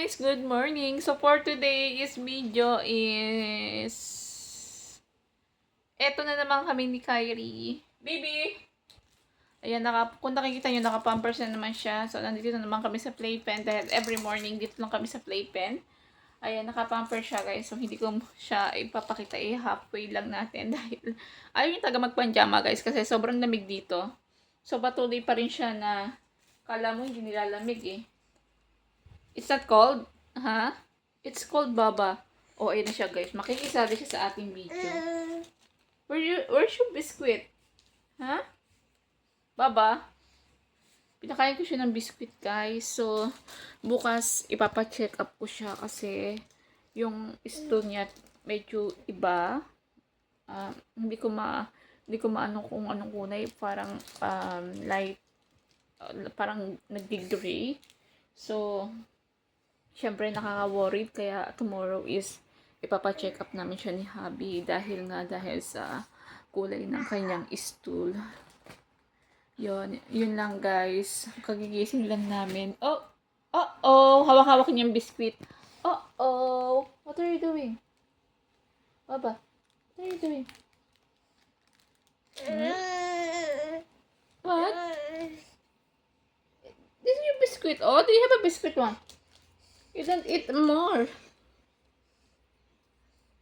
guys! Good morning! So for today's video is eto na naman kami ni Kyrie. Baby! Ayan, kung nakikita nyo, naka-pampers na naman siya. So nandito na naman kami sa playpen dahil every morning dito lang kami sa playpen. Ayan, naka-pampers siya guys. So hindi ko siya ipapakita, halfway lang natin dahil ayaw yung taga magpanjama guys kasi sobrang lamig dito. So patuloy pa rin siya na kala mo hindi nilalamig eh. It's not cold? Ha? It's cold, Baba. Oh, ayun na siya, guys. Makikisali siya sa ating video. Where's your biscuit? Ha? Baba? Pinakain ko siya ng biscuit, guys. So, bukas, ipapacheck up ko siya kasi yung stool niya medyo iba. Hindi ko maano kung anong kulay. Parang light, parang nag-gray. So, syempre nakaka-worried kaya tomorrow is ipapacheck up namin siya ni Habi dahil sa kulay ng kanyang stool. Yun lang guys. Kagigising lang namin. Hawak-hawak niya yung biscuit. What are you doing? Baba, what are you doing? What? This is your biscuit. Oh, do you have a biscuit one? You don't eat more.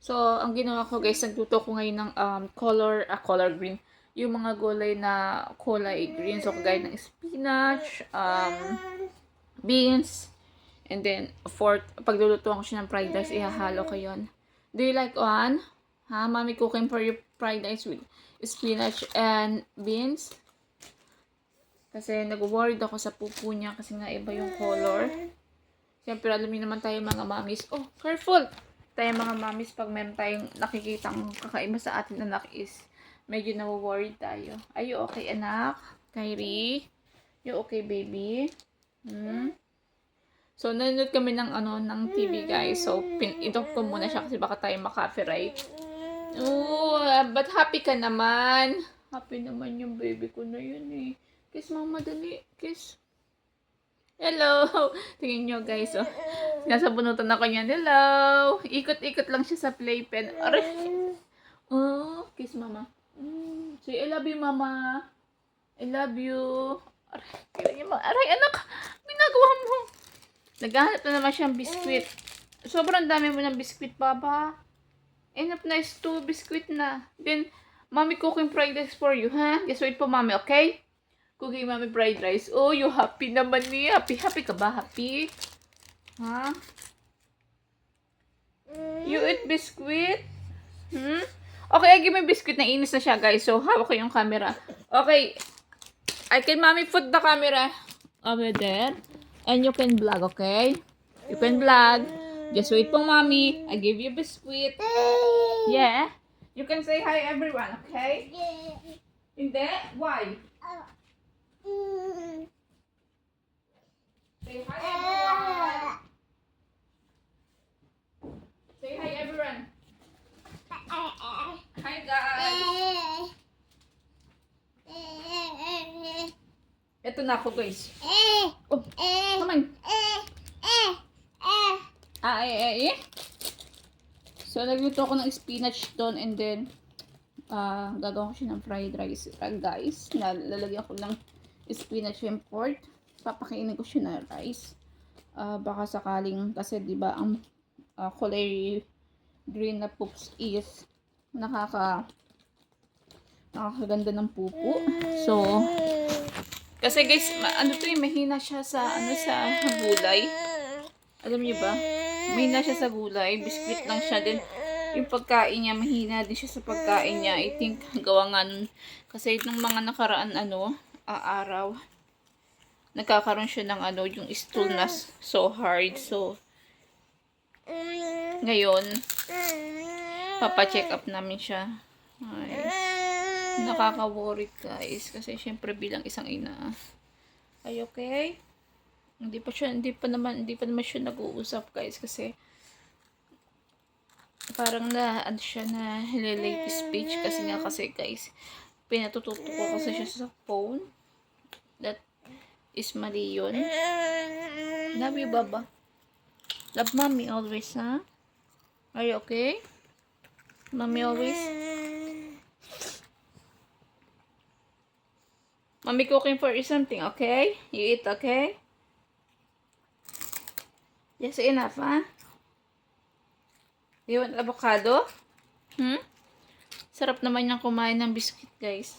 So, ang ginawa ko guys, nagluto ko ngayon ng color green. Yung mga gulay na kulay green. So, kagaya ng spinach, beans, and then, paglulutuan ko siya ng fried rice, ihahalo ko yun. Do you like one? Ha? Mommy cooking for you fried rice with spinach and beans. Kasi nag-worried ako sa pupo niya kasi nga iba yung color. Siyempre, alam niyo naman tayo mga mamis. Oh, careful! Tayo mga mamis, pag meron tayong nakikitang kakaiba sa ating anak is medyo na-worried tayo. Are you okay, anak? Kyrie? You okay, baby? So, nanonood kami ng TV, guys. So, ito ko muna siya kasi baka tayo maka-copyright. Oh, but happy ka naman. Happy naman yung baby ko na yun eh. Kiss mama, dali. Kiss. Hello! Tingin nyo guys, oh. Sinasabunutan ako niyan. Hello! Ikot-ikot lang siya sa playpen. Aray! Oh, kiss mama. Say, I love you, mama. I love you. Aray, anak! Ginagawa mo. Naghahanap na naman siyang biskwit. Sobrang dami mo ng biskwit, baba. Enough na is 2 biskwit na. Then, mommy cooking fried rice for you, ha? Just wait for mommy, okay? Cooking mommy fried rice. Oh, you happy naman ni. Happy ka ba? Happy? Ha? You eat biscuit? Okay, I give me biscuit. Nainis na siya, guys. So, hawak ko yung camera. Okay. I can mommy put the camera over there. And you can vlog, okay? You can vlog. Just wait for mommy. I give you biscuit. Yeah? You can say hi everyone, okay? Hindi? Why? Say hi everyone. Say hi everyone. Hi guys. Ito na ako guys. Oh, come on. So nagluto ako ng spinach doon and then gagawin ko siya ng fried rice guys. Lalagyan ko ng spinach and pork. Papakainin ko siya ng rice. Baka sakaling kasi 'di ba ang kulay green na poops is nakakaganda ng pupo. So kasi guys, mahina siya sa gulay. Alam niyo ba? Mahina siya sa gulay, biscuit lang siya din. Yung pagkain niya, mahina din siya sa pagkain niya. I think, gawa nga nun. Kasi nung mga nakaraan, araw, nagkakaroon siya ng yung stool na so hard. So, ngayon, papacheck up namin siya. Ay, nakaka-worried guys. Kasi syempre bilang isang ina. Ay, okay? Hindi pa naman siya nag-uusap guys kasi parang na late speech kasi guys pinatututo ko kasi siya sa phone. That is mali yun. Love you, baba. Love mommy always, huh? Are you okay? Mommy always? Mommy cooking for you something, okay? You eat, okay? Yes, enough, huh? You want avocado? Sarap naman niyang kumain ng biscuit, guys.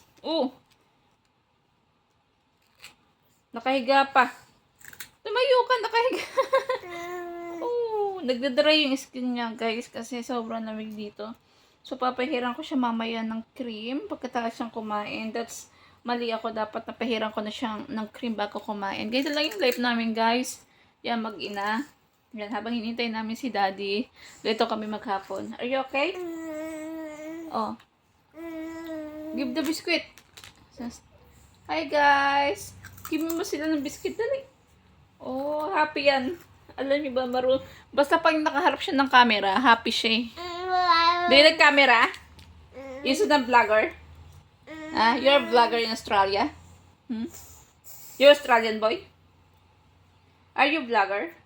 Nakahiga pa. Tumayo ka, nakahiga. Nagdadry yung skin niya, guys, kasi sobrang lamig dito. So, papahiran ko siya mamaya ng cream pagkatapos siyang kumain. That's mali ako. Dapat napahiran ko na siyang ng cream bago kumain. Guys, lang yung life namin, guys. Yan, mag-ina. Yan, habang hinintay namin si daddy, dito kami maghapon. Are you okay? Oh. Give the biscuit. Hi, guys. Give mo sila ng biscuit, dali. Oh, happy yan. Alam niyo ba, basta pag nakaharap siya ng camera, happy siya eh. Do you like camera? You're a vlogger? You're a vlogger in Australia? You're Australian boy? Are you vlogger?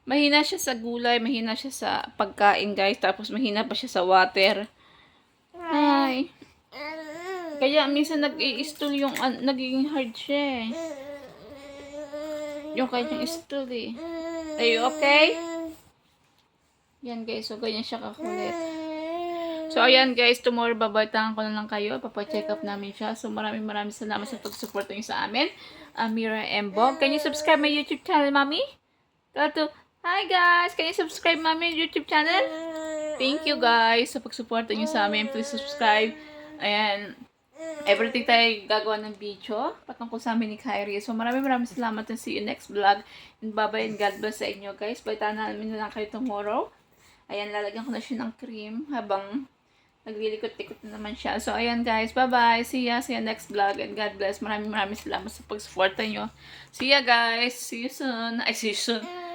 Mahina siya sa gulay, mahina siya sa pagkain, guys. Tapos mahina pa siya sa water. Ay. Kaya minsan nag-i-stool yung, nagiging hard siya eh. Yung kanyang stool eh. Are you okay? Yan, guys. So, ganyan siya kakulit. So, ayan, guys. Tomorrow, babaytahan ko na lang kayo. Papacheck up namin siya. So, maraming salamat sa pag-support nyo sa amin. Mira M. Bog. Can you subscribe my YouTube channel, Mami? Hi, guys. Can you subscribe, Mami, YouTube channel? Thank you, guys, sa pag-support nyo sa amin. Please subscribe. Ayan. Everything tayo gagawa ng video patungkol sa amin ni Kyrie. So, maraming salamat and see you next vlog. And bye-bye and God bless sa inyo, guys. Baitaan namin na lang kayo tomorrow. Ayan, lalagyan ko na siya ng cream habang naglilikot-likot na naman siya. So, ayan, guys. Bye-bye. See ya next vlog and God bless. Maraming salamat sa pag-support nyo. See ya, guys. See you soon.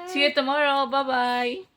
See you tomorrow. Bye-bye.